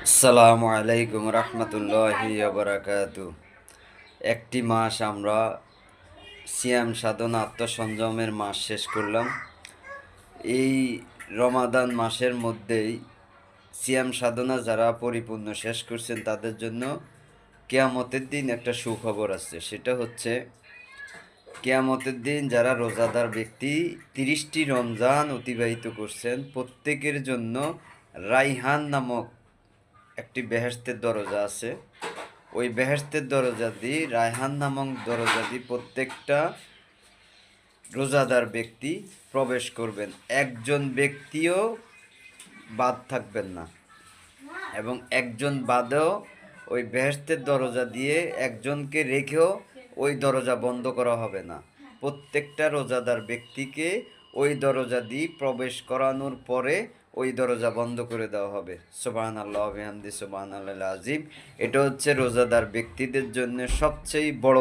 আসসালামু আলাইকুম রহমতুল্লাহি বারাকাতু। একটি মাস আমরা সিয়াম সাধনা আত্মসংযমের মাস শেষ করলাম। এই রমাদান মাসের মধ্যেই সিয়াম সাধনা যারা পরিপূর্ণ শেষ করছেন তাদের জন্য কিয়ামতের দিন একটা সুখবর আছে। সেটা হচ্ছে কিয়ামতের দিন যারা রোজাদার ব্যক্তি 30টি রমজান অতিবাহিত করছেন প্রত্যেকের জন্য রাইহান নামক একটি বেহেশতের দরজা আছে। ওই বেহেশতের দরজা দিয়ে রায়হান নামক দরজা দিয়ে প্রত্যেকটা রোজাদার ব্যক্তি প্রবেশ করবেন। একজন ব্যক্তিও বাদ থাকবেন না, এবং একজন বাদেও ওই বেহেশতের দরজা দিয়ে একজনকে রেখেও ওই দরজা বন্ধ করা হবে না। প্রত্যেকটা রোজাদার ব্যক্তিকে ওই দরজা দিয়ে প্রবেশ করানোর পরে ওই দরজা বন্ধ করে দেওয়া হবে। সুবহানাল্লাহ বিহামদি সুবহানাল্লাহিল আযীম। এটা হচ্ছে রোজাদার ব্যক্তিদের জন্য সবচেয়ে বড়